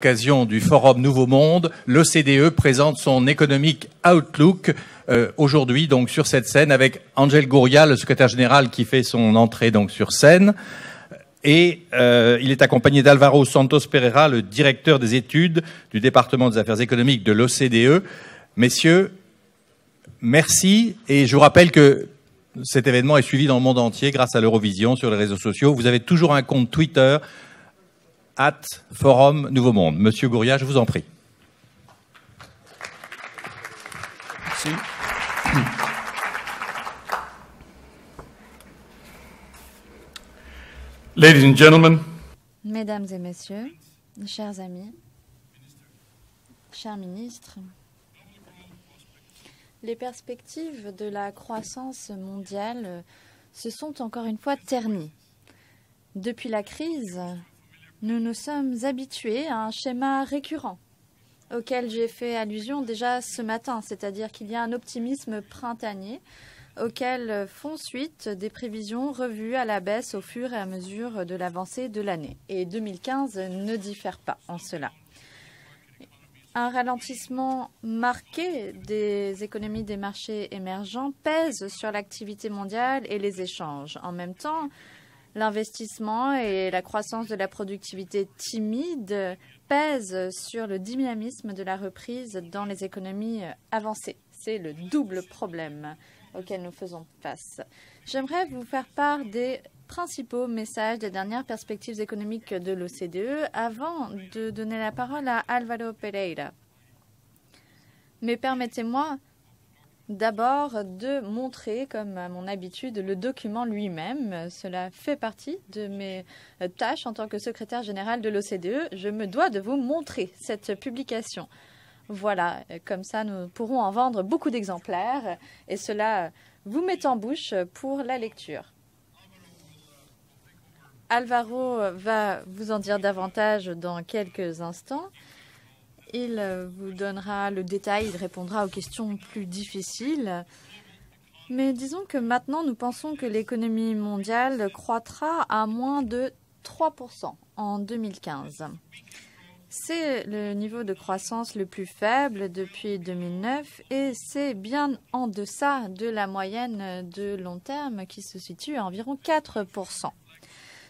Occasion du Forum Nouveau Monde, l'OCDE présente son Economic Outlook aujourd'hui donc sur cette scène avec Ángel Gurría, le secrétaire général qui fait son entrée donc sur scène. Et il est accompagné d'Álvaro Santos Pereira, le directeur des études du département des affaires économiques de l'OCDE. Messieurs, merci. Et je vous rappelle que cet événement est suivi dans le monde entier grâce à l'Eurovision sur les réseaux sociaux. Vous avez toujours un compte Twitter @Forum Nouveau Monde. Monsieur Gurría, je vous en prie. Merci. Ladies and gentlemen, Mesdames et messieurs, chers amis, chers ministres, les perspectives de la croissance mondiale se sont encore une fois ternies. Depuis la crise, nous nous sommes habitués à un schéma récurrent auquel j'ai fait allusion déjà ce matin, c'est-à-dire qu'il y a un optimisme printanier auquel font suite des prévisions revues à la baisse au fur et à mesure de l'avancée de l'année. Et 2015 ne diffère pas en cela. Un ralentissement marqué des économies des marchés émergents pèse sur l'activité mondiale et les échanges. En même temps, l'investissement et la croissance de la productivité timide pèsent sur le dynamisme de la reprise dans les économies avancées. C'est le double problème auquel nous faisons face. J'aimerais vous faire part des principaux messages des dernières perspectives économiques de l'OCDE avant de donner la parole à Álvaro Pereira. Mais permettez-moi d'abord de montrer, comme à mon habitude, le document lui-même. Cela fait partie de mes tâches en tant que secrétaire général de l'OCDE. Je me dois de vous montrer cette publication. Voilà, comme ça nous pourrons en vendre beaucoup d'exemplaires et cela vous met en bouche pour la lecture. Álvaro va vous en dire davantage dans quelques instants. Il vous donnera le détail, il répondra aux questions plus difficiles. Mais disons que maintenant, nous pensons que l'économie mondiale croîtra à moins de 3% en 2015. C'est le niveau de croissance le plus faible depuis 2009 et c'est bien en deçà de la moyenne de long terme qui se situe à environ 4%.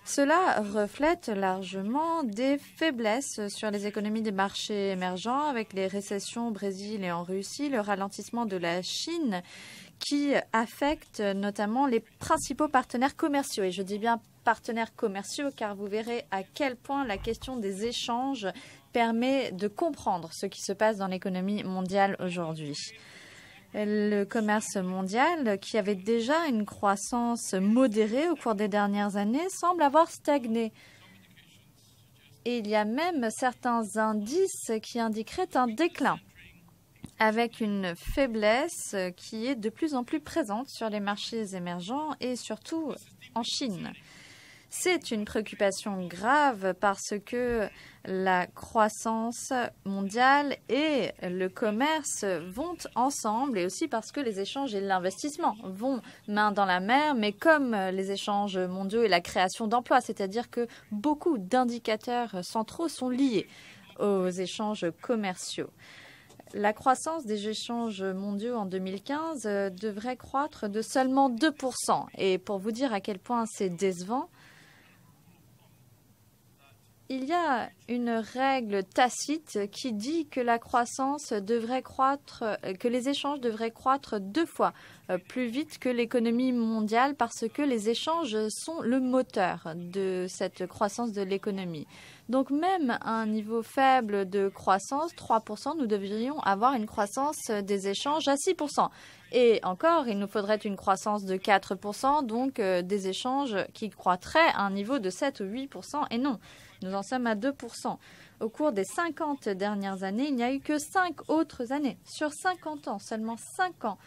Cela reflète largement des faiblesses sur les économies des marchés émergents avec les récessions au Brésil et en Russie, le ralentissement de la Chine qui affecte notamment les principaux partenaires commerciaux. Et je dis bien partenaires commerciaux car vous verrez à quel point la question des échanges permet de comprendre ce qui se passe dans l'économie mondiale aujourd'hui. Le commerce mondial, qui avait déjà une croissance modérée au cours des dernières années, semble avoir stagné. Et il y a même certains indices qui indiqueraient un déclin, avec une faiblesse qui est de plus en plus présente sur les marchés émergents et surtout en Chine. C'est une préoccupation grave parce que la croissance mondiale et le commerce vont ensemble et aussi parce que les échanges et l'investissement vont main dans la main, mais comme les échanges mondiaux et la création d'emplois, c'est-à-dire que beaucoup d'indicateurs centraux sont liés aux échanges commerciaux. La croissance des échanges mondiaux en 2015 devrait croître de seulement 2%. Et pour vous dire à quel point c'est décevant, il y a une règle tacite qui dit que la croissance devrait croître, que les échanges devraient croître 2 fois plus vite que l'économie mondiale parce que les échanges sont le moteur de cette croissance de l'économie. Donc même à un niveau faible de croissance, 3%, nous devrions avoir une croissance des échanges à 6%. Et encore, il nous faudrait une croissance de 4%, donc des échanges qui croîtraient à un niveau de 7 ou 8%. Et non, nous en sommes à 2%. Au cours des 50 dernières années, il n'y a eu que 5 autres années. Sur 50 ans, seulement 5 ans,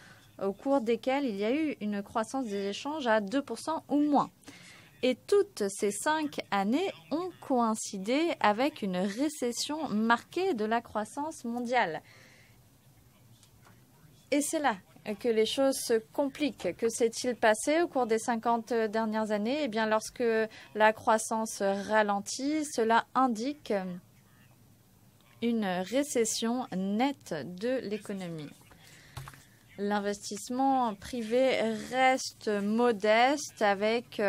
au cours desquels il y a eu une croissance des échanges à 2% ou moins. Et toutes ces 5 années ont coïncidé avec une récession marquée de la croissance mondiale. Et c'est là que les choses se compliquent. Que s'est-il passé au cours des 50 dernières années? Eh bien, lorsque la croissance ralentit, cela indique une récession nette de l'économie. L'investissement privé reste modeste avec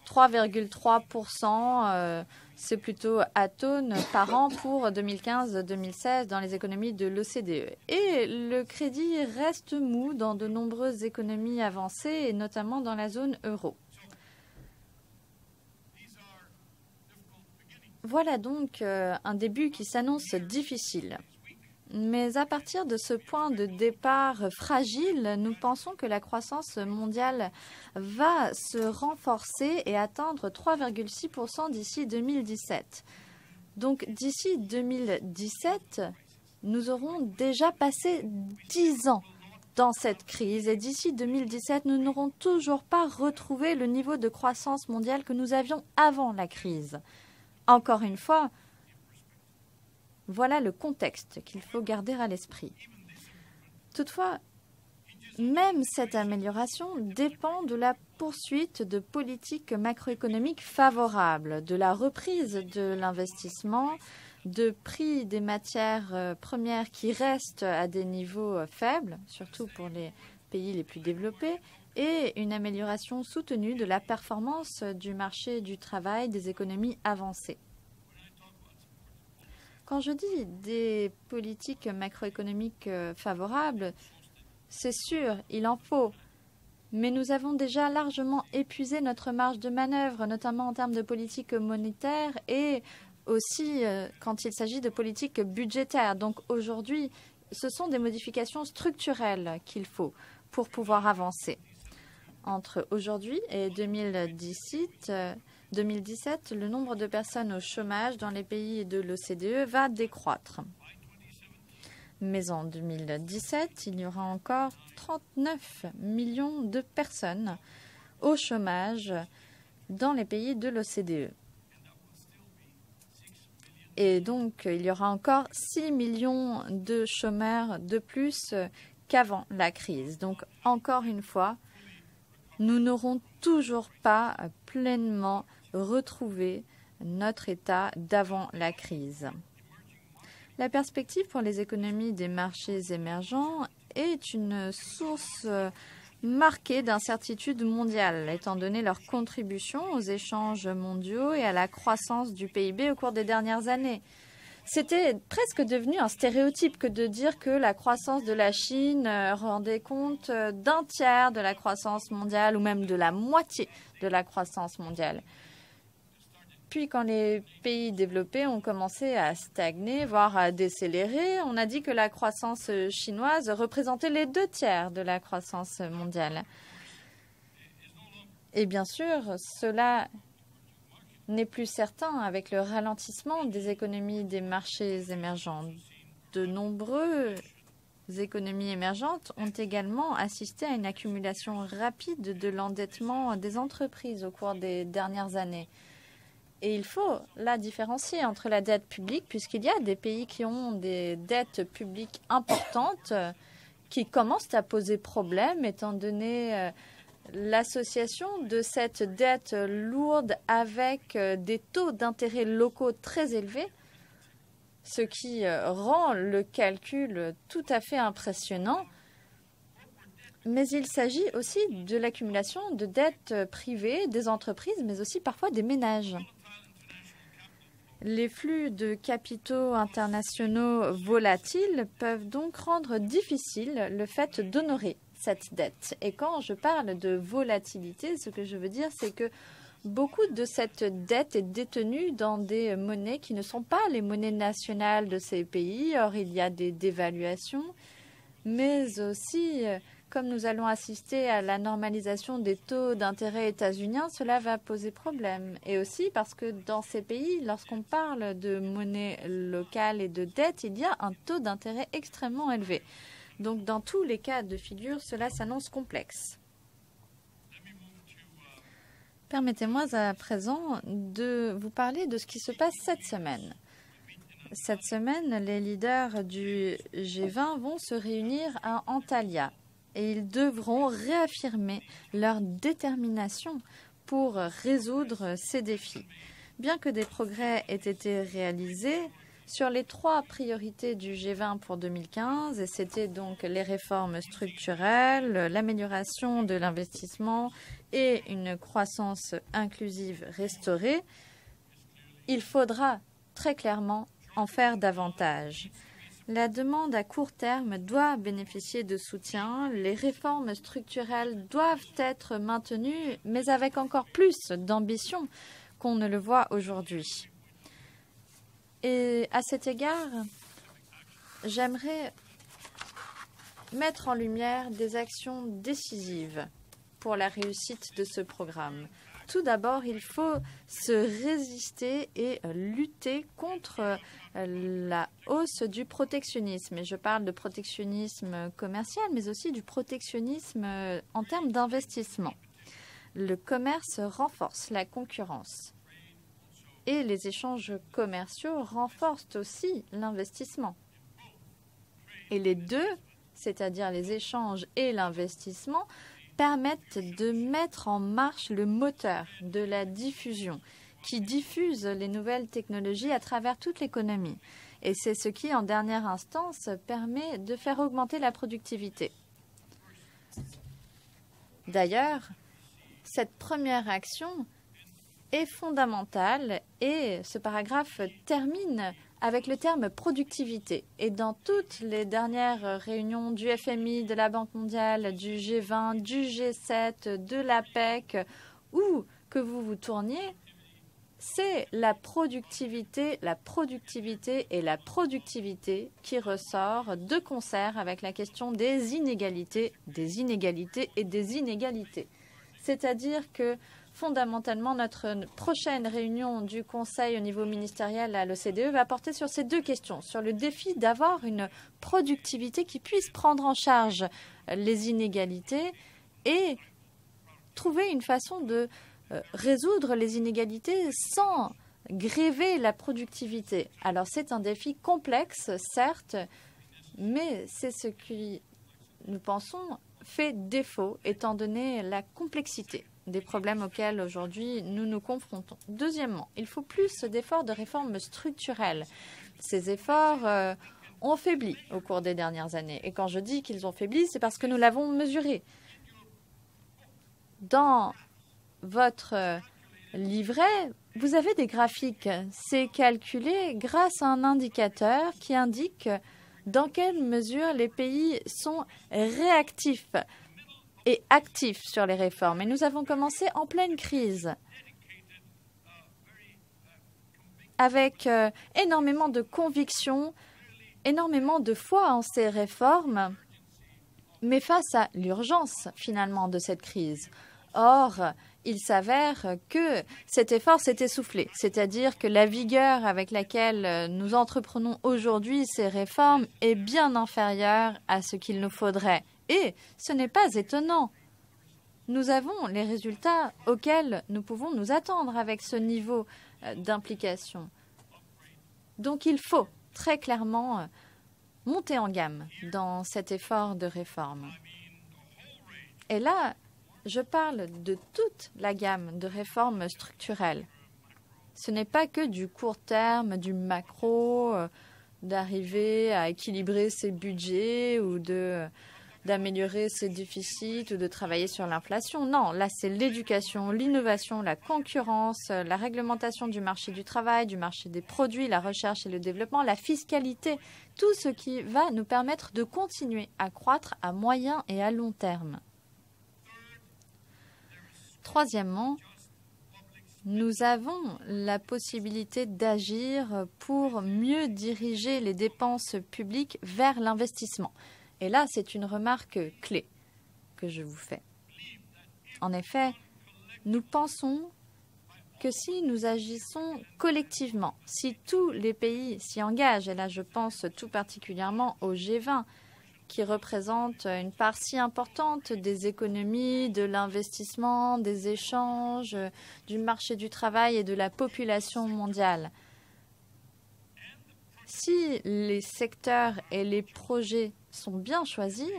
3,3%, c'est plutôt atone par an pour 2015-2016 dans les économies de l'OCDE. Et le crédit reste mou dans de nombreuses économies avancées, et notamment dans la zone euro. Voilà donc un début qui s'annonce difficile. Mais à partir de ce point de départ fragile, nous pensons que la croissance mondiale va se renforcer et atteindre 3,6% d'ici 2017. Donc d'ici 2017, nous aurons déjà passé 10 ans dans cette crise. Et d'ici 2017, nous n'aurons toujours pas retrouvé le niveau de croissance mondiale que nous avions avant la crise. Encore une fois, voilà le contexte qu'il faut garder à l'esprit. Toutefois, même cette amélioration dépend de la poursuite de politiques macroéconomiques favorables, de la reprise de l'investissement, de prix des matières premières qui restent à des niveaux faibles, surtout pour les pays les plus développés, et une amélioration soutenue de la performance du marché du travail des économies avancées. Quand je dis des politiques macroéconomiques favorables, c'est sûr, il en faut. Mais nous avons déjà largement épuisé notre marge de manœuvre, notamment en termes de politique monétaire et aussi quand il s'agit de politique budgétaire. Donc aujourd'hui, ce sont des modifications structurelles qu'il faut pour pouvoir avancer. Entre aujourd'hui et 2017, le nombre de personnes au chômage dans les pays de l'OCDE va décroître. Mais en 2017, il y aura encore 39 millions de personnes au chômage dans les pays de l'OCDE. Et donc, il y aura encore 6 millions de chômeurs de plus qu'avant la crise. Donc, encore une fois, nous n'aurons toujours pas pleinement retrouvé notre état d'avant la crise. La perspective pour les économies des marchés émergents est une source marquée d'incertitude mondiale, étant donné leur contribution aux échanges mondiaux et à la croissance du PIB au cours des dernières années. C'était presque devenu un stéréotype que de dire que la croissance de la Chine rendait compte d'un tiers de la croissance mondiale ou même de la moitié de la croissance mondiale. Puis quand les pays développés ont commencé à stagner, voire à décélérer, on a dit que la croissance chinoise représentait les 2 tiers de la croissance mondiale. Et bien sûr, cela n'est plus certain avec le ralentissement des économies des marchés émergents. De nombreuses économies émergentes ont également assisté à une accumulation rapide de l'endettement des entreprises au cours des dernières années. Et il faut là différencier entre la dette publique, puisqu'il y a des pays qui ont des dettes publiques importantes qui commencent à poser problème, étant donné l'association de cette dette lourde avec des taux d'intérêt locaux très élevés, ce qui rend le calcul tout à fait impressionnant. Mais il s'agit aussi de l'accumulation de dettes privées des entreprises, mais aussi parfois des ménages. Les flux de capitaux internationaux volatiles peuvent donc rendre difficile le fait d'honorer cette dette. Et quand je parle de volatilité, ce que je veux dire, c'est que beaucoup de cette dette est détenue dans des monnaies qui ne sont pas les monnaies nationales de ces pays. Or, il y a des dévaluations, mais aussi, comme nous allons assister à la normalisation des taux d'intérêt états-uniens, cela va poser problème. Et aussi parce que dans ces pays, lorsqu'on parle de monnaie locale et de dette, il y a un taux d'intérêt extrêmement élevé. Donc, dans tous les cas de figure, cela s'annonce complexe. Permettez-moi à présent de vous parler de ce qui se passe cette semaine. Cette semaine, les leaders du G20 vont se réunir à Antalya et ils devront réaffirmer leur détermination pour résoudre ces défis. Bien que des progrès aient été réalisés, sur les 3 priorités du G20 pour 2015, et c'était donc les réformes structurelles, l'amélioration de l'investissement et une croissance inclusive restaurée, il faudra très clairement en faire davantage. La demande à court terme doit bénéficier de soutien. Les réformes structurelles doivent être maintenues, mais avec encore plus d'ambition qu'on ne le voit aujourd'hui. Et à cet égard, j'aimerais mettre en lumière des actions décisives pour la réussite de ce programme. Tout d'abord, il faut se résister et lutter contre la hausse du protectionnisme. Et je parle de protectionnisme commercial, mais aussi du protectionnisme en termes d'investissement. Le commerce renforce la concurrence et les échanges commerciaux renforcent aussi l'investissement. Et les deux, c'est-à-dire les échanges et l'investissement, permettent de mettre en marche le moteur de la diffusion qui diffuse les nouvelles technologies à travers toute l'économie. Et c'est ce qui, en dernière instance, permet de faire augmenter la productivité. D'ailleurs, cette première action est fondamentale et ce paragraphe termine avec le terme productivité. Et dans toutes les dernières réunions du FMI, de la Banque mondiale, du G20, du G7, de l'APEC, où que vous vous tourniez, c'est la productivité et la productivité qui ressort de concert avec la question des inégalités et des inégalités. C'est-à-dire que fondamentalement, notre prochaine réunion du Conseil au niveau ministériel à l'OCDE va porter sur ces deux questions, sur le défi d'avoir une productivité qui puisse prendre en charge les inégalités et trouver une façon de résoudre les inégalités sans gréver la productivité. Alors c'est un défi complexe, certes, mais c'est ce qui, nous pensons, fait défaut étant donné la complexité des problèmes auxquels aujourd'hui nous nous confrontons. Deuxièmement, il faut plus d'efforts de réformes structurelles. Ces efforts ont faibli au cours des dernières années. Et quand je dis qu'ils ont faibli, c'est parce que nous l'avons mesuré. Dans votre livret, vous avez des graphiques. C'est calculé grâce à un indicateur qui indique dans quelle mesure les pays sont réactifs et actifs sur les réformes. Et nous avons commencé en pleine crise avec énormément de conviction, énormément de foi en ces réformes, mais face à l'urgence finalement de cette crise. Or, il s'avère que cet effort s'est essoufflé, c'est-à-dire que la vigueur avec laquelle nous entreprenons aujourd'hui ces réformes est bien inférieure à ce qu'il nous faudrait. Et ce n'est pas étonnant. Nous avons les résultats auxquels nous pouvons nous attendre avec ce niveau d'implication. Donc il faut très clairement monter en gamme dans cet effort de réforme. Et là, je parle de toute la gamme de réformes structurelles. Ce n'est pas que du court terme, du macro, d'arriver à équilibrer ses budgets ou d'améliorer ses déficits ou de travailler sur l'inflation. Non, là, c'est l'éducation, l'innovation, la concurrence, la réglementation du marché du travail, du marché des produits, la recherche et le développement, la fiscalité, tout ce qui va nous permettre de continuer à croître à moyen et à long terme. Troisièmement, nous avons la possibilité d'agir pour mieux diriger les dépenses publiques vers l'investissement. Et là, c'est une remarque clé que je vous fais. En effet, nous pensons que si nous agissons collectivement, si tous les pays s'y engagent, et là je pense tout particulièrement au G20, qui représente une part si importante des économies, de l'investissement, des échanges, du marché du travail et de la population mondiale. Si les secteurs et les projets sont bien choisis,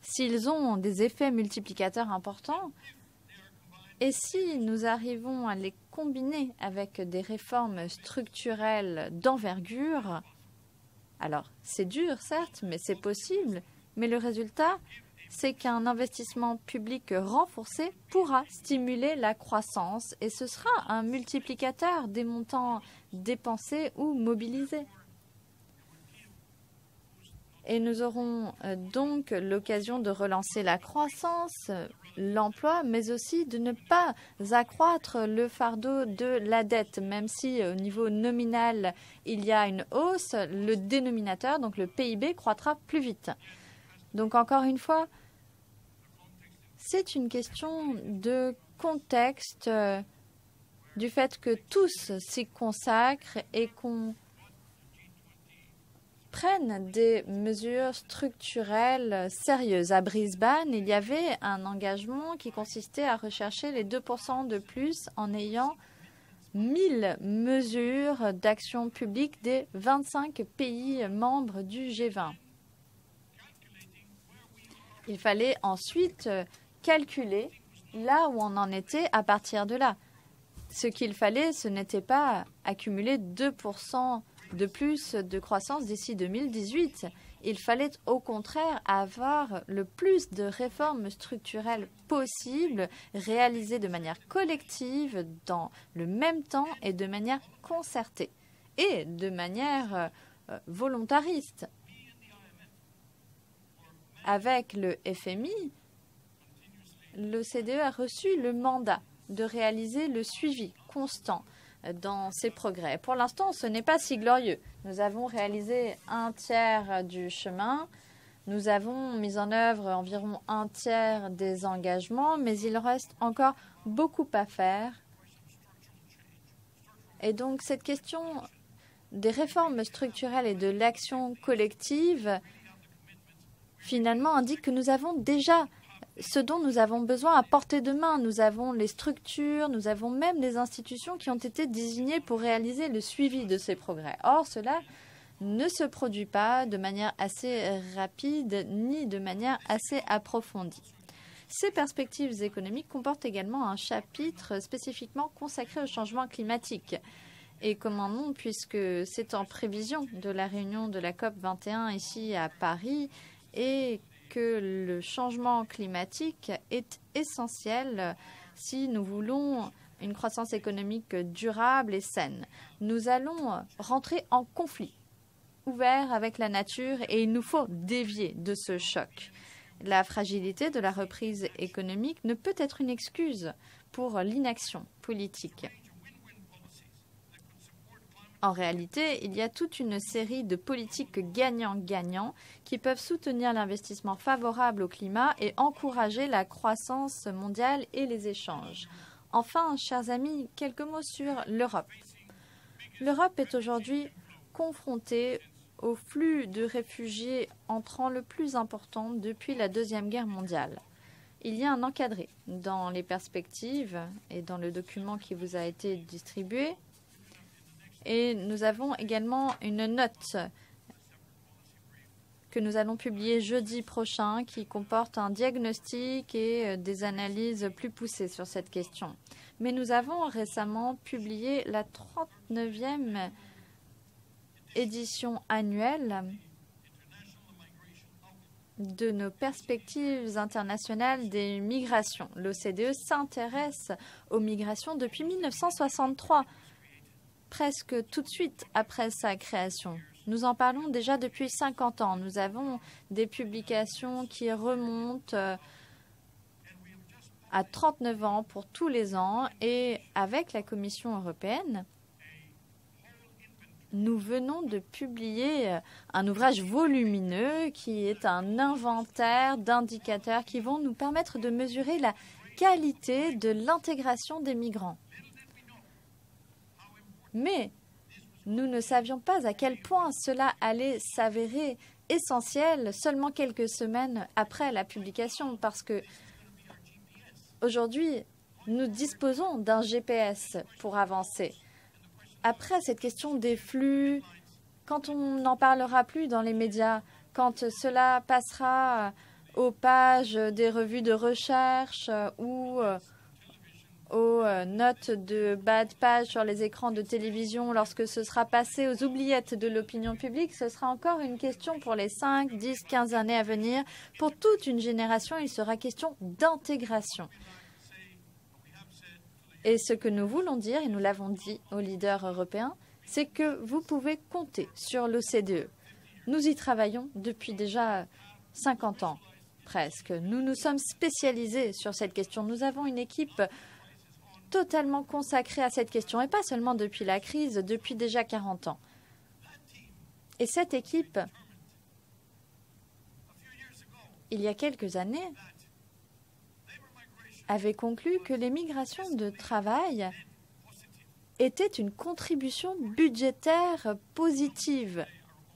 s'ils ont des effets multiplicateurs importants, Et si nous arrivons à les combiner avec des réformes structurelles d'envergure, alors c'est dur certes, mais c'est possible, mais le résultat, c'est qu'un investissement public renforcé pourra stimuler la croissance et ce sera un multiplicateur des montants dépensés ou mobilisés. Et nous aurons donc l'occasion de relancer la croissance, l'emploi, mais aussi de ne pas accroître le fardeau de la dette. Même si au niveau nominal, il y a une hausse, le dénominateur, donc le PIB, croîtra plus vite. Donc encore une fois, c'est une question de contexte, du fait que tous s'y consacrent et qu'on prennent des mesures structurelles sérieuses. À Brisbane, il y avait un engagement qui consistait à rechercher les 2% de plus en ayant 1000 mesures d'action publique des 25 pays membres du G20. Il fallait ensuite calculer là où on en était à partir de là. Ce qu'il fallait, ce n'était pas accumuler 2% de plus de croissance d'ici 2018. Il fallait au contraire avoir le plus de réformes structurelles possibles, réalisées de manière collective, dans le même temps et de manière concertée et de manière volontariste. Avec le FMI, l'OCDE a reçu le mandat de réaliser le suivi constant dans ses progrès. Pour l'instant, ce n'est pas si glorieux. Nous avons réalisé un tiers du chemin. Nous avons mis en œuvre environ un tiers des engagements, mais il reste encore beaucoup à faire. Et donc, cette question des réformes structurelles et de l'action collective, finalement, indique que nous avons déjà ce dont nous avons besoin à portée de main. Nous avons les structures, nous avons même les institutions qui ont été désignées pour réaliser le suivi de ces progrès. Or, cela ne se produit pas de manière assez rapide ni de manière assez approfondie. Ces perspectives économiques comportent également un chapitre spécifiquement consacré au changement climatique. Et comment non, puisque c'est en prévision de la réunion de la COP 21 ici à Paris et que le changement climatique est essentiel si nous voulons une croissance économique durable et saine. Nous allons rentrer en conflit ouvert avec la nature et il nous faut dévier de ce choc. La fragilité de la reprise économique ne peut être une excuse pour l'inaction politique. En réalité, il y a toute une série de politiques gagnant-gagnant qui peuvent soutenir l'investissement favorable au climat et encourager la croissance mondiale et les échanges. Enfin, chers amis, quelques mots sur l'Europe. L'Europe est aujourd'hui confrontée au flux de réfugiés entrant le plus important depuis la Deuxième Guerre mondiale. Il y a un encadré dans les perspectives et dans le document qui vous a été distribué. Et nous avons également une note que nous allons publier jeudi prochain qui comporte un diagnostic et des analyses plus poussées sur cette question. Mais nous avons récemment publié la 39e édition annuelle de nos perspectives internationales des migrations. L'OCDE s'intéresse aux migrations depuis 1963. Presque tout de suite après sa création. Nous en parlons déjà depuis 50 ans. Nous avons des publications qui remontent à 39 ans pour tous les ans. Et avec la Commission européenne, nous venons de publier un ouvrage volumineux qui est un inventaire d'indicateurs qui vont nous permettre de mesurer la qualité de l'intégration des migrants. Mais nous ne savions pas à quel point cela allait s'avérer essentiel seulement quelques semaines après la publication, parce que aujourd'hui, nous disposons d'un GPS pour avancer. Après cette question des flux, quand on n'en parlera plus dans les médias, quand cela passera aux pages des revues de recherche ou aux notes de bas de page sur les écrans de télévision, lorsque ce sera passé aux oubliettes de l'opinion publique, ce sera encore une question pour les 5, 10, 15 années à venir. Pour toute une génération, il sera question d'intégration. Et ce que nous voulons dire, et nous l'avons dit aux leaders européens, c'est que vous pouvez compter sur l'OCDE. Nous y travaillons depuis déjà 50 ans, presque. Nous nous sommes spécialisés sur cette question. Nous avons une équipe totalement consacrée à cette question, et pas seulement depuis la crise, depuis déjà 40 ans. Et cette équipe, il y a quelques années, avait conclu que les migrations de travail étaient une contribution budgétaire positive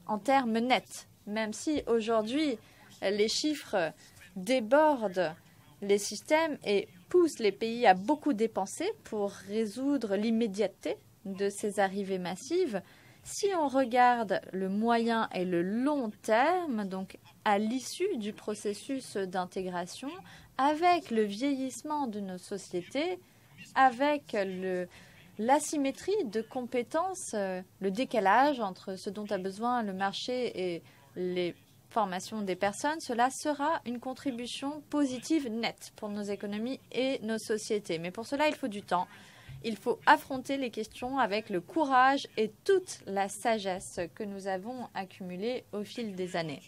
en termes nets, même si aujourd'hui les chiffres débordent les systèmes et poussent les pays à beaucoup dépenser pour résoudre l'immédiateté de ces arrivées massives. Si on regarde le moyen et le long terme, donc à l'issue du processus d'intégration, avec le vieillissement de nos sociétés, avec l'asymétrie de compétences, le décalage entre ce dont a besoin le marché et les formations des personnes, cela sera une contribution positive nette pour nos économies et nos sociétés. Mais pour cela, il faut du temps. Il faut affronter les questions avec le courage et toute la sagesse que nous avons accumulée au fil des années.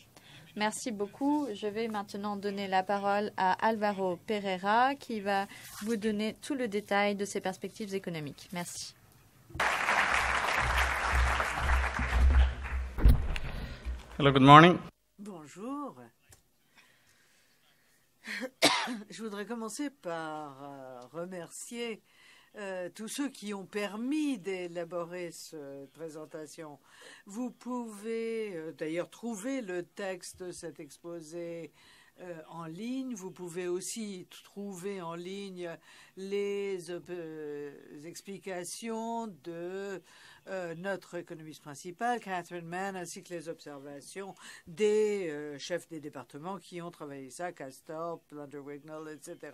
Merci beaucoup. Je vais maintenant donner la parole à Álvaro Pereira qui va vous donner tout le détail de ses perspectives économiques. Merci. Hello, good morning. Bonjour. Je voudrais commencer par remercier tous ceux qui ont permis d'élaborer cette présentation. Vous pouvez d'ailleurs trouver le texte de cet exposé en ligne. Vous pouvez aussi trouver en ligne les explications de notre économiste principal, Catherine Mann, ainsi que les observations des chefs des départements qui ont travaillé ça, Castor, Blunder Wignall, etc.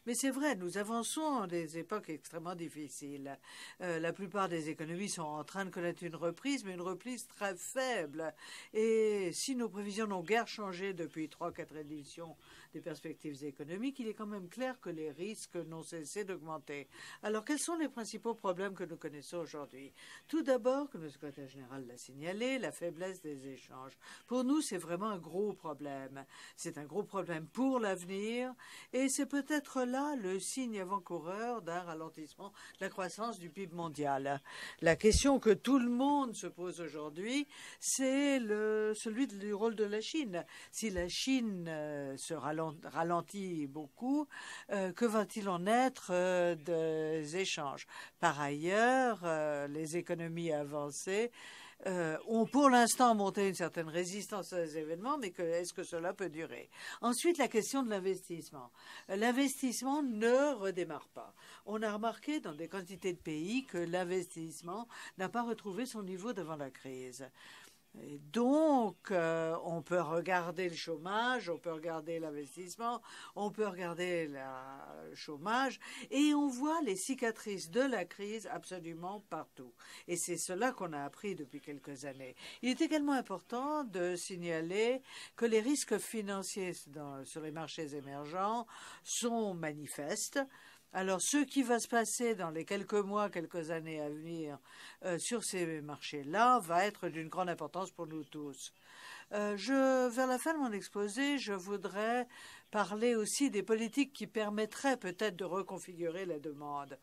Mais c'est vrai, nous avançons à des époques extrêmement difficiles. La plupart des économies sont en train de connaître une reprise, mais une reprise très faible. Et si nos prévisions n'ont guère changé depuis 3-4 éditions des perspectives économiques, il est quand même clair que les risques n'ont cessé d'augmenter. Alors, quels sont les principaux problèmes que nous connaissons aujourd'hui? Tout d'abord, comme le secrétaire général l'a signalé, la faiblesse des échanges. Pour nous, c'est vraiment un gros problème. C'est un gros problème pour l'avenir et c'est peut-être là le signe avant-coureur d'un ralentissement de la croissance du PIB mondial. La question que tout le monde se pose aujourd'hui, c'est celui du rôle de la Chine. Si la Chine se ralentit beaucoup, que va-t-il en être des échanges? Par ailleurs, les économies avancées ont pour l'instant monté une certaine résistance à ces événements, mais est-ce que cela peut durer? Ensuite, la question de l'investissement. L'investissement ne redémarre pas. On a remarqué dans des quantités de pays que l'investissement n'a pas retrouvé son niveau d'avant la crise. Et donc, on peut regarder le chômage, on peut regarder l'investissement, on peut regarder le chômage, et on voit les cicatrices de la crise absolument partout. Et c'est cela qu'on a appris depuis quelques années. Il est également important de signaler que les risques financiers sur les marchés émergents sont manifestes. Alors, ce qui va se passer dans les quelques mois, quelques années à venir sur ces marchés-là va être d'une grande importance pour nous tous. Vers la fin de mon exposé, je voudrais parler aussi des politiques qui permettraient peut-être de reconfigurer la demande.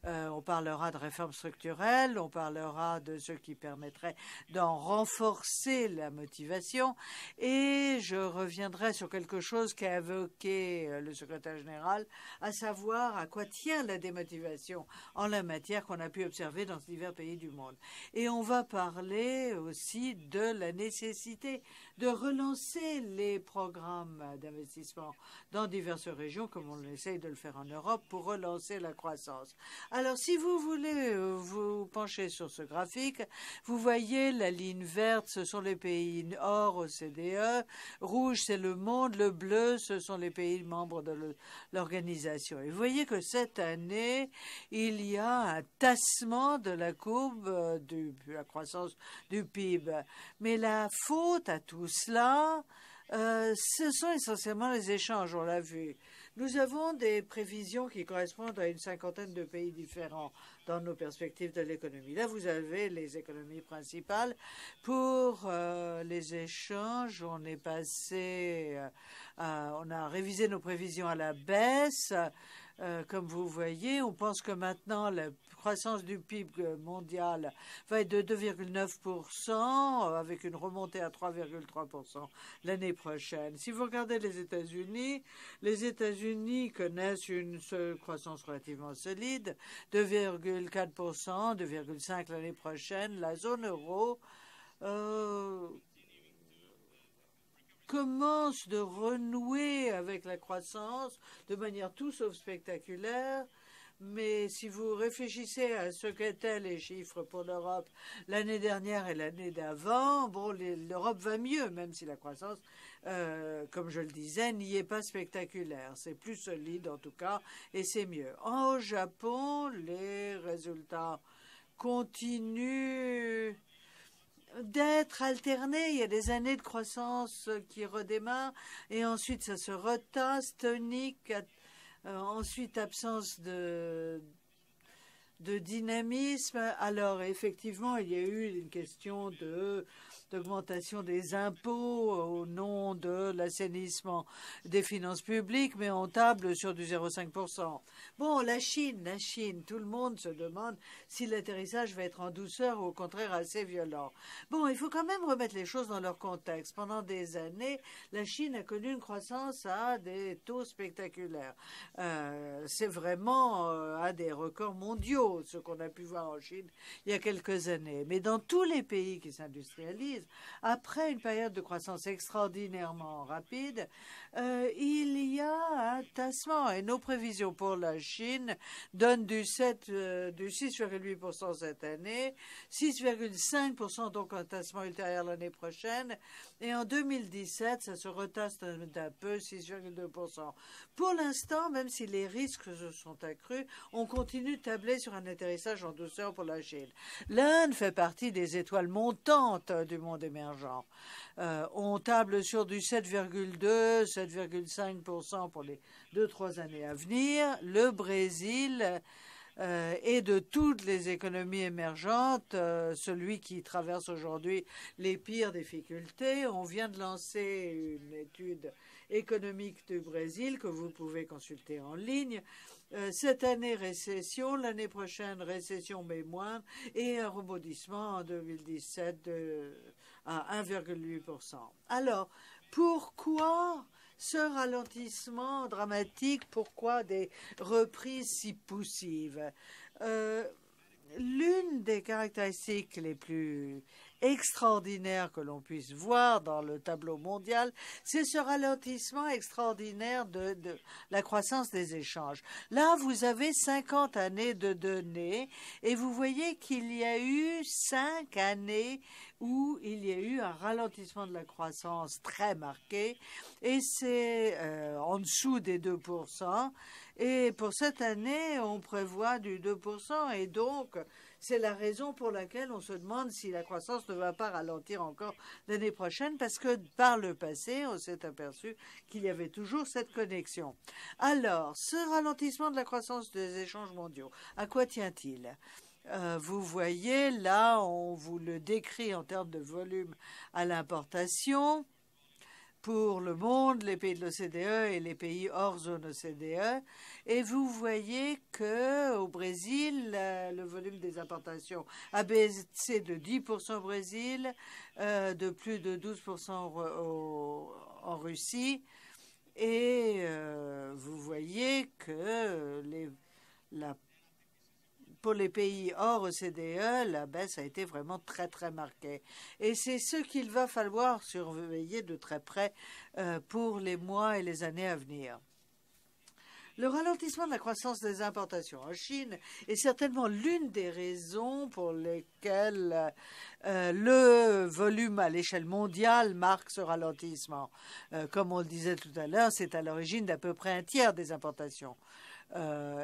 On parlera de réformes structurelles, on parlera de ce qui permettrait d'en renforcer la motivation et je reviendrai sur quelque chose qu'a évoqué le secrétaire général, à savoir à quoi tient la démotivation en la matière qu'on a pu observer dans divers pays du monde. Et on va parler aussi de la nécessité de relancer les programmes d'investissement dans diverses régions, comme on essaye de le faire en Europe, pour relancer la croissance. Alors, si vous voulez vous pencher sur ce graphique, vous voyez la ligne verte, ce sont les pays hors OCDE, rouge, c'est le monde, le bleu, ce sont les pays membres de l'organisation. Et vous voyez que cette année, il y a un tassement de la courbe de la croissance du PIB. Mais la faute à tout cela, ce sont essentiellement les échanges, on l'a vu. Nous avons des prévisions qui correspondent à une cinquantaine de pays différents dans nos perspectives de l'économie. Là, vous avez les économies principales. Pour les échanges, on est passé, on a révisé nos prévisions à la baisse. Comme vous voyez, on pense que maintenant la croissance du PIB mondial va être de 2,9% avec une remontée à 3,3% l'année prochaine. Si vous regardez les États-Unis connaissent une croissance relativement solide, 2,4%, 2,5% l'année prochaine. La zone euro commence de renouer avec la croissance de manière tout sauf spectaculaire. Mais si vous réfléchissez à ce qu'étaient les chiffres pour l'Europe l'année dernière et l'année d'avant, bon, l'Europe va mieux, même si la croissance, comme je le disais, n'y est pas spectaculaire. C'est plus solide en tout cas, et c'est mieux. Au Japon, les résultats continuent d'être alternés. Il y a des années de croissance qui redémarrent et ensuite ça se retasse, tonique, ensuite absence de dynamisme. Alors effectivement, il y a eu une question d'augmentation des impôts au nom de l'assainissement des finances publiques, mais on table sur du 0,5%. Bon, la Chine, tout le monde se demande si l'atterrissage va être en douceur ou au contraire assez violent. Bon, il faut quand même remettre les choses dans leur contexte. Pendant des années, la Chine a connu une croissance à des taux spectaculaires. C'est vraiment à des records mondiaux, ce qu'on a pu voir en Chine il y a quelques années. Mais dans tous les pays qui s'industrialisent, après une période de croissance extraordinairement rapide, il y a un tassement. Et nos prévisions pour la Chine donnent du 6,8% cette année, 6,5% donc un tassement ultérieur l'année prochaine. Et en 2017, ça se retasse d'un peu, 6,2%. Pour l'instant, même si les risques se sont accrus, on continue de tabler sur un atterrissage en douceur pour la Chine. L'Inde fait partie des étoiles montantes du monde émergent. On table sur du 7,2, 7,5% pour les 2-3 années à venir. Le Brésil et de toutes les économies émergentes, celui qui traverse aujourd'hui les pires difficultés. On vient de lancer une étude économique du Brésil que vous pouvez consulter en ligne. Cette année, récession, l'année prochaine, récession mais moindre, et un rebondissement en 2017 à 1,8%. Alors, pourquoi ce ralentissement dramatique? Pourquoi des reprises si poussives? L'une des caractéristiques les plus extraordinaires que l'on puisse voir dans le tableau mondial, c'est ce ralentissement extraordinaire de la croissance des échanges. Là, vous avez 50 années de données et vous voyez qu'il y a eu 5 années où il y a eu un ralentissement de la croissance très marqué et c'est en dessous des 2%. Et pour cette année, on prévoit du 2% et donc c'est la raison pour laquelle on se demande si la croissance ne va pas ralentir encore l'année prochaine parce que par le passé, on s'est aperçu qu'il y avait toujours cette connexion. Alors, ce ralentissement de la croissance des échanges mondiaux, à quoi tient-il ? Vous voyez, là, on vous le décrit en termes de volume à l'importation. Pour le monde, les pays de l'OCDE et les pays hors zone OCDE. Et vous voyez que au Brésil, le volume des importations a baissé de 10% au Brésil, de plus de 12% en Russie. Et vous voyez que la pour les pays hors OCDE, la baisse a été vraiment très, très marquée. Et c'est ce qu'il va falloir surveiller de très près pour les mois et les années à venir. Le ralentissement de la croissance des importations en Chine est certainement l'une des raisons pour lesquelles le volume à l'échelle mondiale marque ce ralentissement. Comme on le disait tout à l'heure, c'est à l'origine d'à peu près un tiers des importations.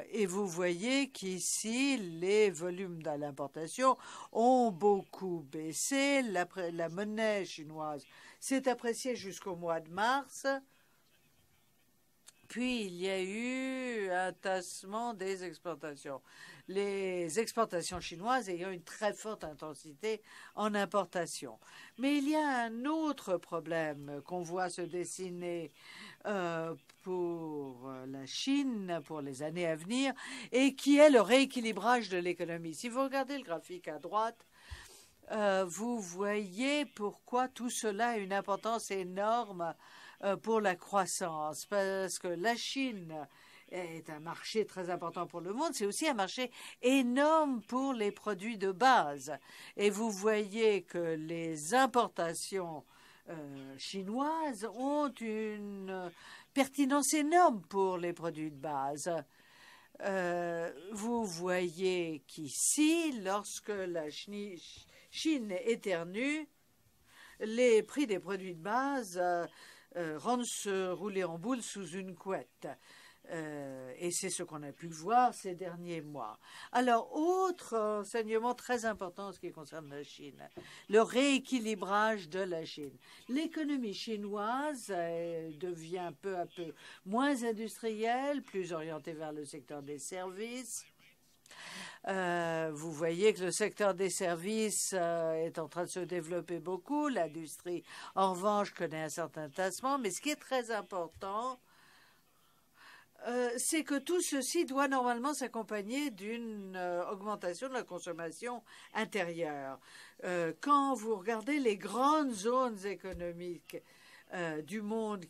Et vous voyez qu'ici, les volumes de l'importation ont beaucoup baissé. La monnaie chinoise s'est appréciée jusqu'au mois de mars. Puis, il y a eu un tassement des exportations. Les exportations chinoises ayant une très forte intensité en importation. Mais il y a un autre problème qu'on voit se dessiner pour la Chine pour les années à venir et qui est le rééquilibrage de l'économie. Si vous regardez le graphique à droite, vous voyez pourquoi tout cela a une importance énorme pour la croissance, parce que la Chine est un marché très important pour le monde, c'est aussi un marché énorme pour les produits de base. Et vous voyez que les importations chinoises ont une pertinence énorme pour les produits de base. Vous voyez qu'ici, lorsque la Chine éternue, les prix des produits de base rendent se rouler en boule sous une couette. Et c'est ce qu'on a pu voir ces derniers mois. Alors, autre enseignement très important en ce qui concerne la Chine, le rééquilibrage de la Chine. L'économie chinoise devient peu à peu moins industrielle, plus orientée vers le secteur des services. Vous voyez que le secteur des services est en train de se développer beaucoup. L'industrie, en revanche, connaît un certain tassement. Mais ce qui est très important, c'est que tout ceci doit normalement s'accompagner d'une augmentation de la consommation intérieure. Quand vous regardez les grandes zones économiques du monde,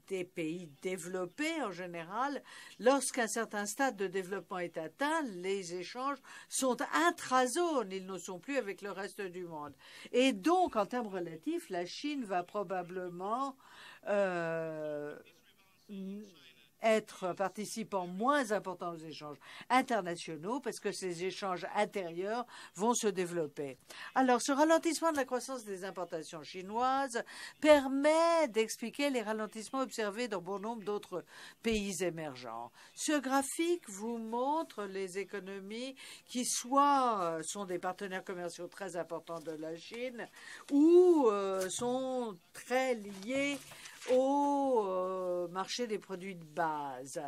des pays développés en général, lorsqu'un certain stade de développement est atteint, les échanges sont intrazones, ils ne sont plus avec le reste du monde. Et donc, en termes relatifs, la Chine va probablement être participant moins important aux échanges internationaux parce que ces échanges intérieurs vont se développer. Alors, ce ralentissement de la croissance des importations chinoises permet d'expliquer les ralentissements observés dans bon nombre d'autres pays émergents. Ce graphique vous montre les économies qui soit sont des partenaires commerciaux très importants de la Chine ou sont très liés au marché des produits de base.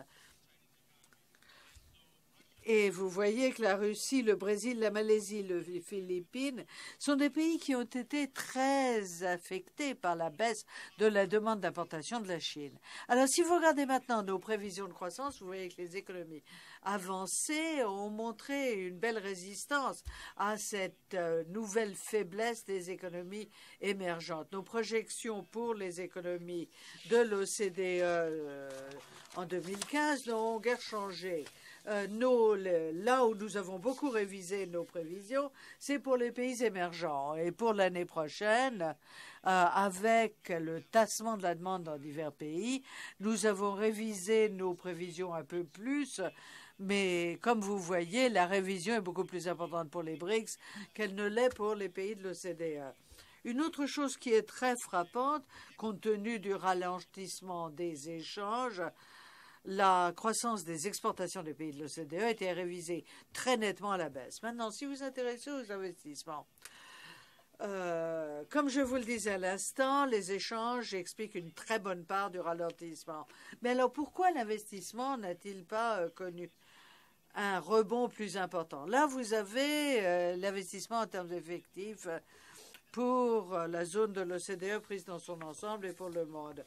Et vous voyez que la Russie, le Brésil, la Malaisie, les Philippines sont des pays qui ont été très affectés par la baisse de la demande d'importation de la Chine. Alors, si vous regardez maintenant nos prévisions de croissance, vous voyez que les économies avancées ont montré une belle résistance à cette nouvelle faiblesse des économies émergentes. Nos projections pour les économies de l'OCDE en 2015 n'ont guère changé. Là où nous avons beaucoup révisé nos prévisions, c'est pour les pays émergents. Et pour l'année prochaine, avec le tassement de la demande dans divers pays, nous avons révisé nos prévisions un peu plus. Mais comme vous voyez, la révision est beaucoup plus importante pour les BRICS qu'elle ne l'est pour les pays de l'OCDE. Une autre chose qui est très frappante, compte tenu du ralentissement des échanges, la croissance des exportations des pays de l'OCDE a été révisée très nettement à la baisse. Maintenant, si vous vous intéressez aux investissements, comme je vous le disais à l'instant, les échanges expliquent une très bonne part du ralentissement. Mais alors, pourquoi l'investissement n'a-t-il pas connu un rebond plus important? Là, vous avez l'investissement en termes effectifs pour la zone de l'OCDE prise dans son ensemble et pour le monde.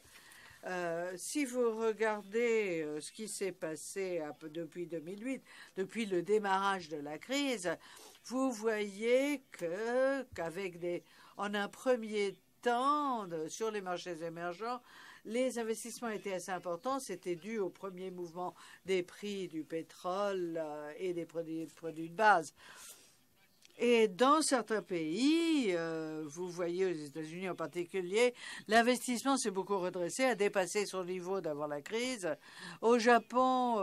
Si vous regardez ce qui s'est passé depuis 2008, depuis le démarrage de la crise, vous voyez qu'avec en un premier temps, sur les marchés émergents, les investissements étaient assez importants. C'était dû au premier mouvement des prix du pétrole et des produits de base. Et dans certains pays, vous voyez aux États-Unis en particulier, l'investissement s'est beaucoup redressé, a dépassé son niveau d'avant la crise. Au Japon,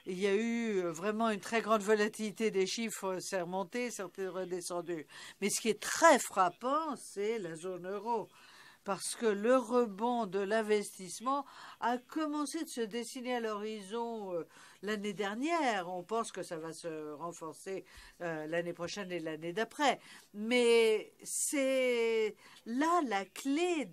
il y a eu vraiment une très grande volatilité des chiffres, c'est remonté, c'est redescendu. Mais ce qui est très frappant, c'est la zone euro. Parce que le rebond de l'investissement a commencé de se dessiner à l'horizon l'année dernière. On pense que ça va se renforcer l'année prochaine et l'année d'après. Mais c'est là la clé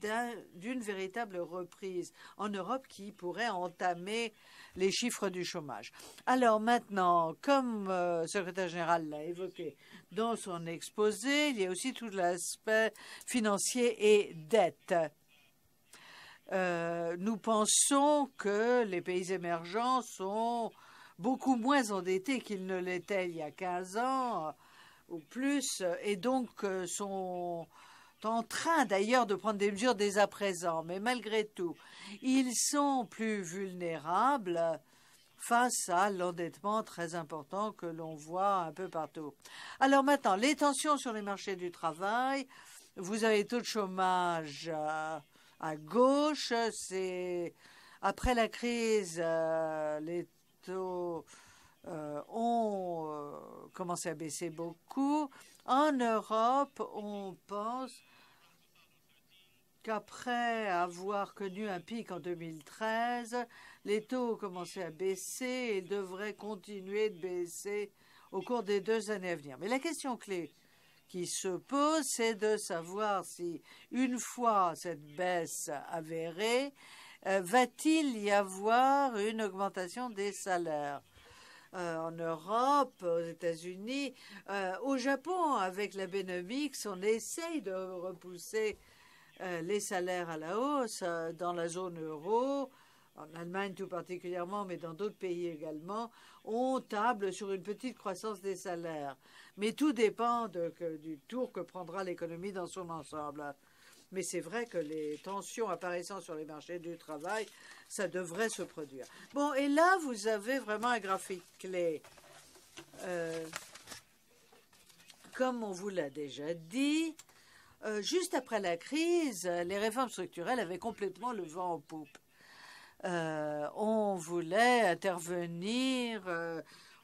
d'une véritable reprise en Europe qui pourrait entamer les chiffres du chômage. Alors maintenant, comme le secrétaire général l'a évoqué dans son exposé, il y a aussi tout l'aspect financier et dette. Nous pensons que les pays émergents sont beaucoup moins endettés qu'ils ne l'étaient il y a 15 ans ou plus, et donc sont en train d'ailleurs de prendre des mesures dès à présent. Mais malgré tout, ils sont plus vulnérables face à l'endettement très important que l'on voit un peu partout. Alors maintenant, les tensions sur les marchés du travail. Vous avez taux de chômage à gauche. C'est après la crise, les taux ont commencé à baisser beaucoup. En Europe, on pense qu'après avoir connu un pic en 2013, les taux ont commencé à baisser et ils devraient continuer de baisser au cours des 2 années à venir. Mais la question clé qui se pose, c'est de savoir si, une fois cette baisse avérée, va-t-il y avoir une augmentation des salaires en Europe, aux États-Unis, au Japon, avec la Benomix, on essaye de repousser les salaires à la hausse dans la zone euro, en Allemagne tout particulièrement, mais dans d'autres pays également, on table sur une petite croissance des salaires. Mais tout dépend du tour que prendra l'économie dans son ensemble. Mais c'est vrai que les tensions apparaissant sur les marchés du travail, ça devrait se produire. Bon, et là, vous avez vraiment un graphique clé. Comme on vous l'a déjà dit, juste après la crise, les réformes structurelles avaient complètement le vent en poupe. On voulait intervenir,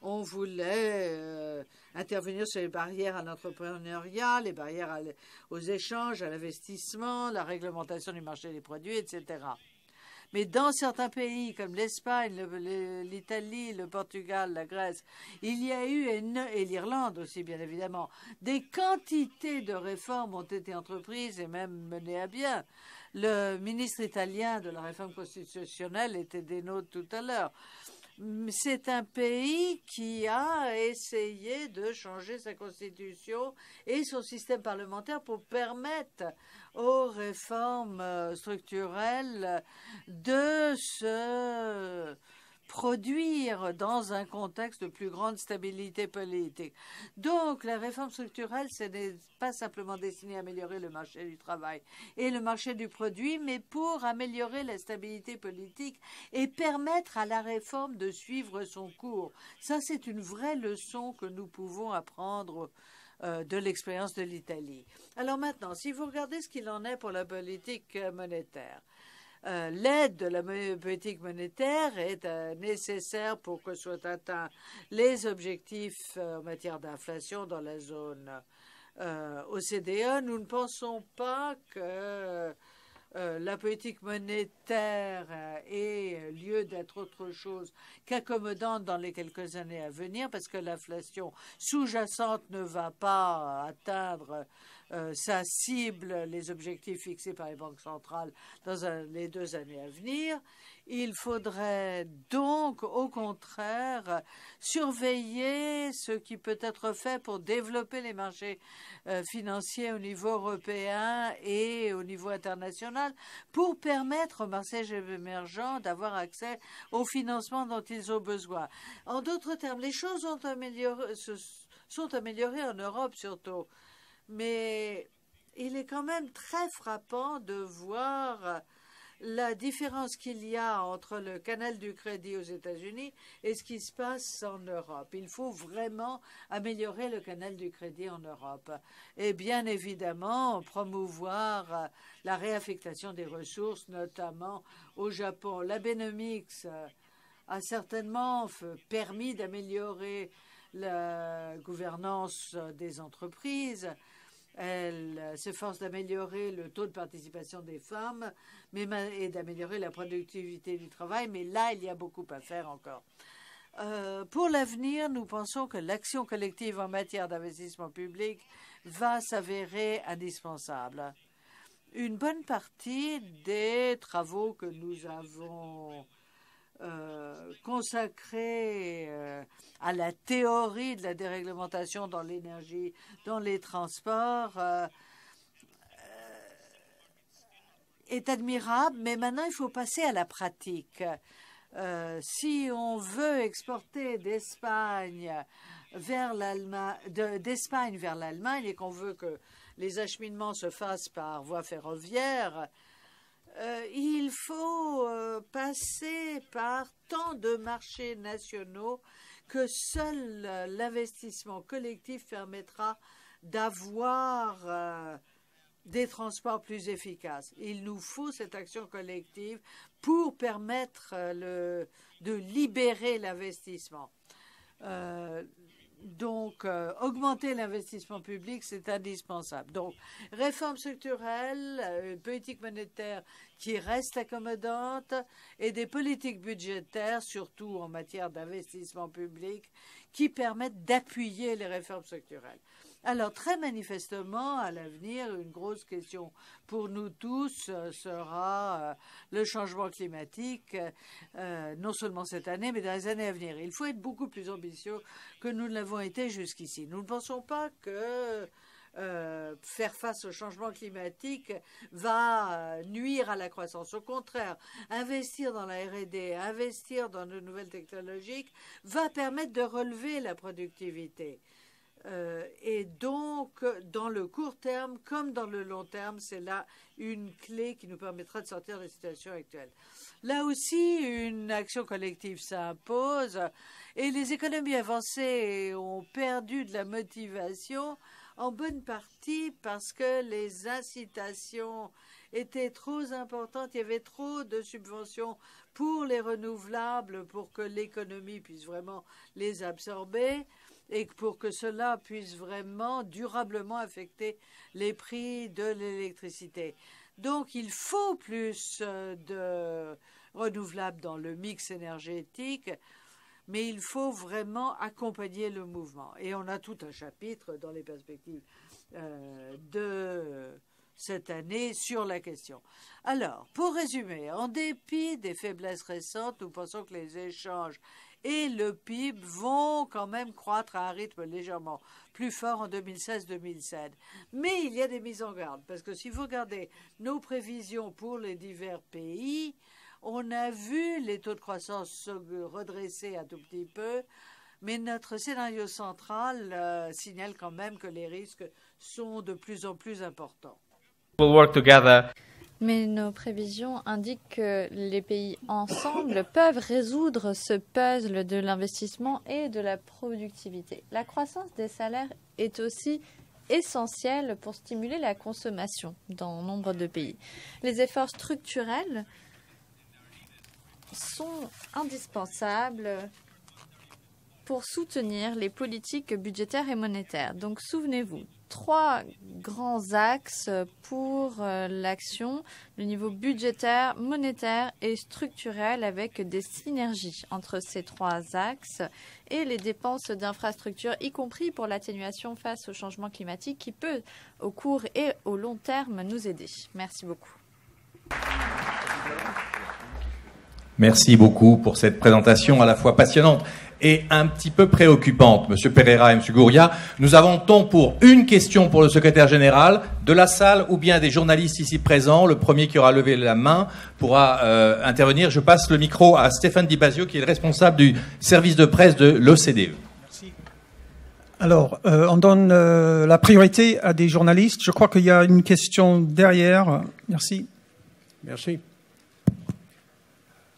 sur les barrières à l'entrepreneuriat, les barrières aux échanges, à l'investissement, la réglementation du marché des produits, etc. Mais dans certains pays comme l'Espagne, l'Italie, le Portugal, la Grèce, il y a eu, et l'Irlande aussi bien évidemment, des quantités de réformes ont été entreprises et même menées à bien. Le ministre italien de la réforme constitutionnelle était des nôtres tout à l'heure. C'est un pays qui a essayé de changer sa constitution et son système parlementaire pour permettre aux réformes structurelles de se produire dans un contexte de plus grande stabilité politique. Donc, la réforme structurelle, ce n'est pas simplement destiné à améliorer le marché du travail et le marché du produit, mais pour améliorer la stabilité politique et permettre à la réforme de suivre son cours. Ça, c'est une vraie leçon que nous pouvons apprendre de l'expérience de l'Italie. Alors maintenant, si vous regardez ce qu'il en est pour la politique monétaire, l'aide de la politique monétaire est nécessaire pour que soient atteints les objectifs en matière d'inflation dans la zone OCDE. Nous ne pensons pas que la politique monétaire ait lieu d'être autre chose qu'accommodante dans les quelques années à venir, parce que l'inflation sous-jacente ne va pas atteindre sa cible, les objectifs fixés par les banques centrales dans les 2 années à venir. Il faudrait donc, au contraire, surveiller ce qui peut être fait pour développer les marchés financiers au niveau européen et au niveau international pour permettre aux marchés émergents d'avoir accès au financement dont ils ont besoin. En d'autres termes, les choses sont améliorées en Europe surtout. Mais il est quand même très frappant de voir la différence qu'il y a entre le canal du crédit aux États-Unis et ce qui se passe en Europe. Il faut vraiment améliorer le canal du crédit en Europe et bien évidemment promouvoir la réaffectation des ressources, notamment au Japon. L'Abenomics a certainement permis d'améliorer la gouvernance des entreprises. Elle s'efforce d'améliorer le taux de participation des femmes et d'améliorer la productivité du travail, mais là, il y a beaucoup à faire encore. Pour l'avenir, nous pensons que l'action collective en matière d'investissement public va s'avérer indispensable. Une bonne partie des travaux que nous avons consacré à la théorie de la déréglementation dans l'énergie, dans les transports, est admirable, mais maintenant il faut passer à la pratique. Si on veut exporter d'Espagne vers l'Allemagne et qu'on veut que les acheminements se fassent par voie ferroviaire, il faut passer par tant de marchés nationaux que seul l'investissement collectif permettra d'avoir des transports plus efficaces. Il nous faut cette action collective pour permettre de libérer l'investissement. Donc, augmenter l'investissement public, c'est indispensable. Donc, réforme structurelle, politique monétaire qui reste accommodante et des politiques budgétaires, surtout en matière d'investissement public, qui permettent d'appuyer les réformes structurelles. Alors, très manifestement, à l'avenir, une grosse question pour nous tous sera le changement climatique, non seulement cette année, mais dans les années à venir. Il faut être beaucoup plus ambitieux que nous ne l'avons été jusqu'ici. Nous ne pensons pas que faire face au changement climatique va nuire à la croissance. Au contraire, investir dans la R&D, investir dans de nouvelles technologies va permettre de relever la productivité. Et donc, dans le court terme comme dans le long terme, c'est là une clé qui nous permettra de sortir de la situation actuelle. Là aussi, une action collective s'impose et les économies avancées ont perdu de la motivation en bonne partie parce que les incitations étaient trop importantes. Il y avait trop de subventions pour les renouvelables pour que l'économie puisse vraiment les absorber et pour que cela puisse vraiment durablement affecter les prix de l'électricité. Donc, il faut plus de renouvelables dans le mix énergétique, mais il faut vraiment accompagner le mouvement. Et on a tout un chapitre dans les perspectives de cette année sur la question. Alors, pour résumer, en dépit des faiblesses récentes, nous pensons que les échanges et le PIB vont quand même croître à un rythme légèrement plus fort en 2016-2017. Mais il y a des mises en garde, parce que si vous regardez nos prévisions pour les divers pays, on a vu les taux de croissance se redresser un tout petit peu, mais notre scénario central signale quand même que les risques sont de plus en plus importants. We'll work together. Mais nos prévisions indiquent que les pays ensemble peuvent résoudre ce puzzle de l'investissement et de la productivité. La croissance des salaires est aussi essentielle pour stimuler la consommation dans nombre de pays. Les efforts structurels sont indispensables pour soutenir les politiques budgétaires et monétaires. Donc, souvenez-vous, 3 grands axes pour l'action, le niveau budgétaire, monétaire et structurel avec des synergies entre ces 3 axes et les dépenses d'infrastructures, y compris pour l'atténuation face au changement climatique qui peut, au court et au long terme, nous aider. Merci beaucoup. Merci beaucoup pour cette présentation à la fois passionnante et un petit peu préoccupante, Monsieur Pereira et Monsieur Gurria. Nous avons temps pour une question pour le secrétaire général de la salle ou bien des journalistes ici présents. Le premier qui aura levé la main pourra intervenir. Je passe le micro à Stéphane Di Basio, qui est le responsable du service de presse de l'OCDE. Alors, on donne la priorité à des journalistes. Je crois qu'il y a une question derrière. Merci. Merci.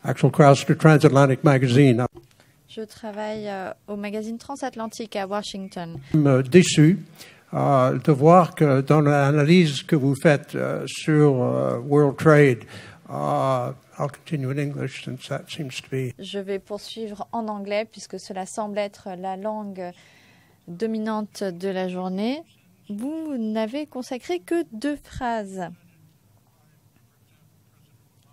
Axel Krause de Transatlantic Magazine. Je travaille au magazine Transatlantique à Washington. Déçu de voir que dans l'analyse que vous faites sur World Trade, I'll continue in English since that seems to be. Je vais poursuivre en anglais puisque cela semble être la langue dominante de la journée. Vous n'avez consacré que 2 phrases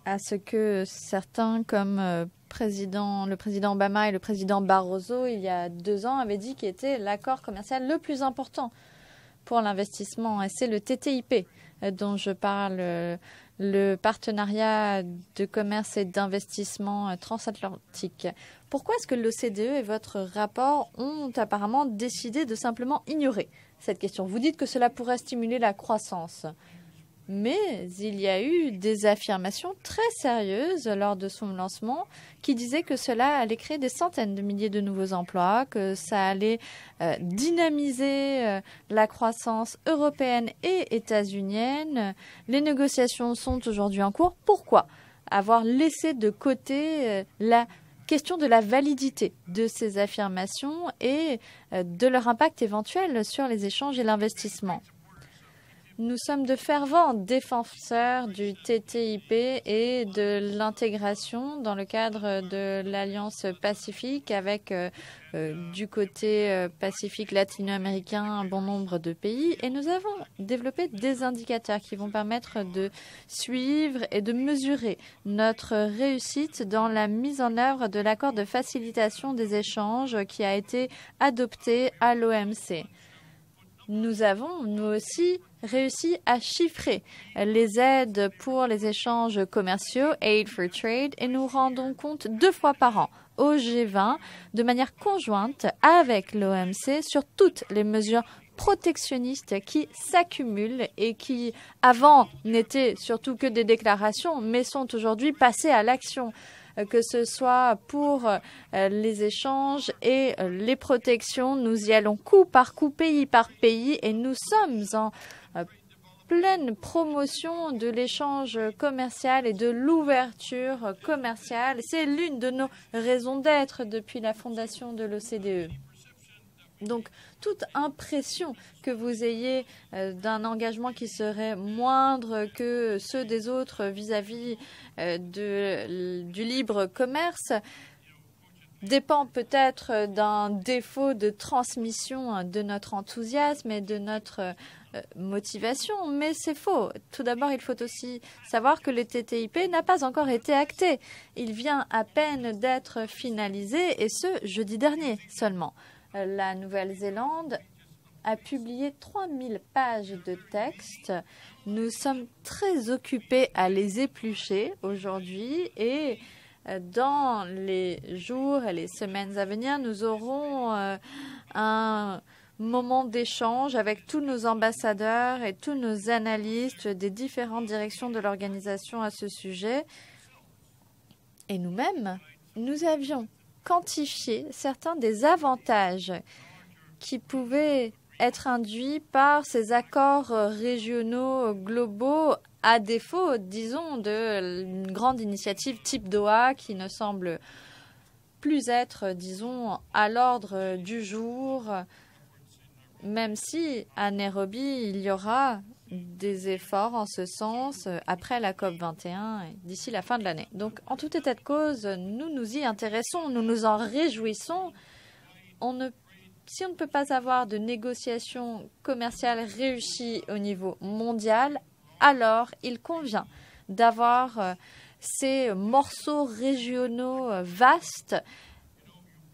à ce que certains, comme le président Obama et le président Barroso, il y a 2 ans, avaient dit qui était l'accord commercial le plus important pour l'investissement. Et c'est le TTIP dont je parle, le partenariat de commerce et d'investissement transatlantique. Pourquoi est-ce que l'OCDE et votre rapport ont apparemment décidé de simplement ignorer cette question? Vous dites que cela pourrait stimuler la croissance. Mais il y a eu des affirmations très sérieuses lors de son lancement qui disaient que cela allait créer des centaines de milliers de nouveaux emplois, que ça allait dynamiser la croissance européenne et états-unienne. Les négociations sont aujourd'hui en cours. Pourquoi avoir laissé de côté la question de la validité de ces affirmations et de leur impact éventuel sur les échanges et l'investissement? Nous sommes de fervents défenseurs du TTIP et de l'intégration dans le cadre de l'Alliance Pacifique avec du côté Pacifique latino-américain un bon nombre de pays. Et nous avons développé des indicateurs qui vont permettre de suivre et de mesurer notre réussite dans la mise en œuvre de l'accord de facilitation des échanges qui a été adopté à l'OMC. Nous avons, nous aussi, réussi à chiffrer les aides pour les échanges commerciaux, Aid for Trade, et nous rendons compte 2 fois par an au G20 de manière conjointe avec l'OMC sur toutes les mesures protectionnistes qui s'accumulent et qui, avant, n'étaient surtout que des déclarations, mais sont aujourd'hui passées à l'action, que ce soit pour les échanges et les protections. Nous y allons coup par coup, pays par pays, et nous sommes en pleine promotion de l'échange commercial et de l'ouverture commerciale. C'est l'une de nos raisons d'être depuis la fondation de l'OCDE. Donc, toute impression que vous ayez d'un engagement qui serait moindre que ceux des autres vis-à-vis du libre commerce dépend peut-être d'un défaut de transmission de notre enthousiasme et de notre motivation, mais c'est faux. Tout d'abord, il faut aussi savoir que le TTIP n'a pas encore été acté. Il vient à peine d'être finalisé, et ce, jeudi dernier seulement. La Nouvelle-Zélande a publié 3000 pages de texte. Nous sommes très occupés à les éplucher aujourd'hui et dans les jours et les semaines à venir, nous aurons un moment d'échange avec tous nos ambassadeurs et tous nos analystes des différentes directions de l'organisation à ce sujet. Et nous-mêmes, nous avions quantifié certains des avantages qui pouvaient être induits par ces accords régionaux globaux à défaut, disons, d'une grande initiative type Doha qui ne semble plus être, disons, à l'ordre du jour, même si à Nairobi, il y aura des efforts en ce sens après la COP21 et d'ici la fin de l'année. Donc, en tout état de cause, nous nous y intéressons, nous nous en réjouissons. Si on ne peut pas avoir de négociations commerciales réussies au niveau mondial, alors il convient d'avoir ces morceaux régionaux vastes.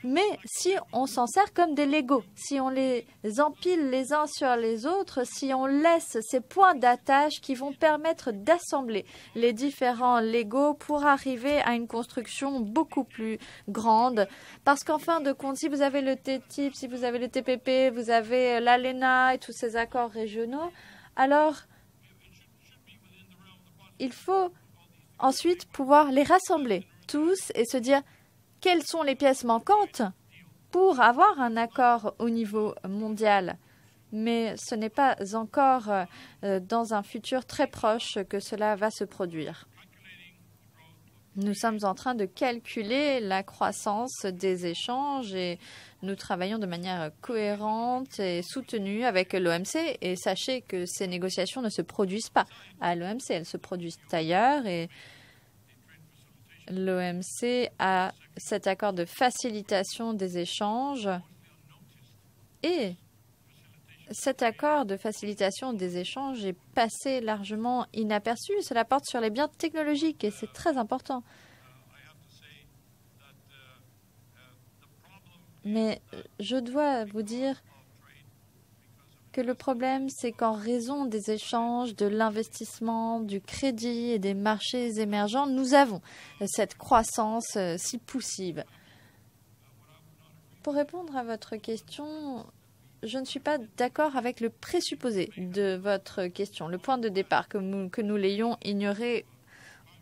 Mais si on s'en sert comme des Legos, si on les empile les uns sur les autres, si on laisse ces points d'attache qui vont permettre d'assembler les différents Legos pour arriver à une construction beaucoup plus grande. Parce qu'en fin de compte, si vous avez le TTIP, si vous avez le TPP, vous avez l'ALENA et tous ces accords régionaux, alors il faut ensuite pouvoir les rassembler tous et se dire quelles sont les pièces manquantes pour avoir un accord au niveau mondial. Mais ce n'est pas encore dans un futur très proche que cela va se produire. Nous sommes en train de calculer la croissance des échanges et nous travaillons de manière cohérente et soutenue avec l'OMC. Et sachez que ces négociations ne se produisent pas à l'OMC, elles se produisent ailleurs. Et l'OMC a cet accord de facilitation des échanges. Et cet accord de facilitation des échanges est passé largement inaperçu. Cela porte sur les biens technologiques et c'est très important. Mais je dois vous dire que le problème, c'est qu'en raison des échanges, de l'investissement, du crédit et des marchés émergents, nous avons cette croissance si poussive. Pour répondre à votre question, je ne suis pas d'accord avec le présupposé de votre question, le point de départ, que nous l'ayons ignoré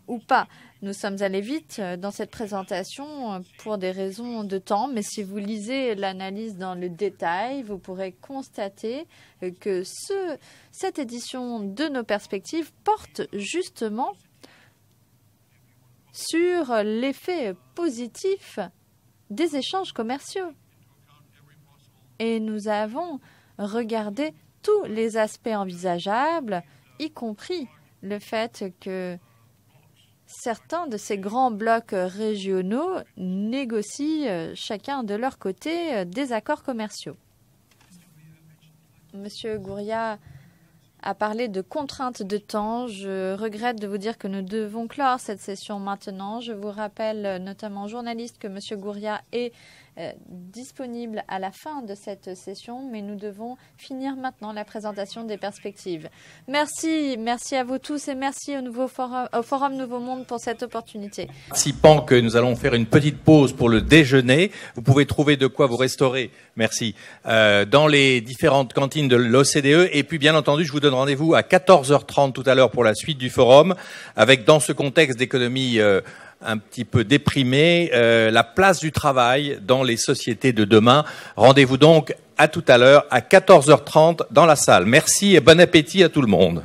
ou pas. Nous sommes allés vite dans cette présentation pour des raisons de temps, mais si vous lisez l'analyse dans le détail, vous pourrez constater que cette édition de nos perspectives porte justement sur l'effet positif des échanges commerciaux. Et nous avons regardé tous les aspects envisageables, y compris le fait que certains de ces grands blocs régionaux négocient chacun de leur côté des accords commerciaux. Monsieur Gurria a parlé de contraintes de temps. Je regrette de vous dire que nous devons clore cette session maintenant. Je vous rappelle, notamment journaliste, que Monsieur Gurria est disponible à la fin de cette session, mais nous devons finir maintenant la présentation des perspectives. Merci à vous tous et merci au Forum Nouveau Monde pour cette opportunité. Participants que nous allons faire une petite pause pour le déjeuner. Vous pouvez trouver de quoi vous restaurer, merci, dans les différentes cantines de l'OCDE. Et puis, bien entendu, je vous donne rendez-vous à 14h30 tout à l'heure pour la suite du forum, avec, dans ce contexte d'économie un petit peu déprimé, la place du travail dans les sociétés de demain. Rendez-vous donc à tout à l'heure à 14h30 dans la salle. Merci et bon appétit à tout le monde.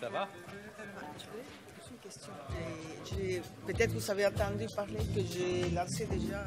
Ça va? Peut-être vous avez entendu parler que j'ai lancé déjà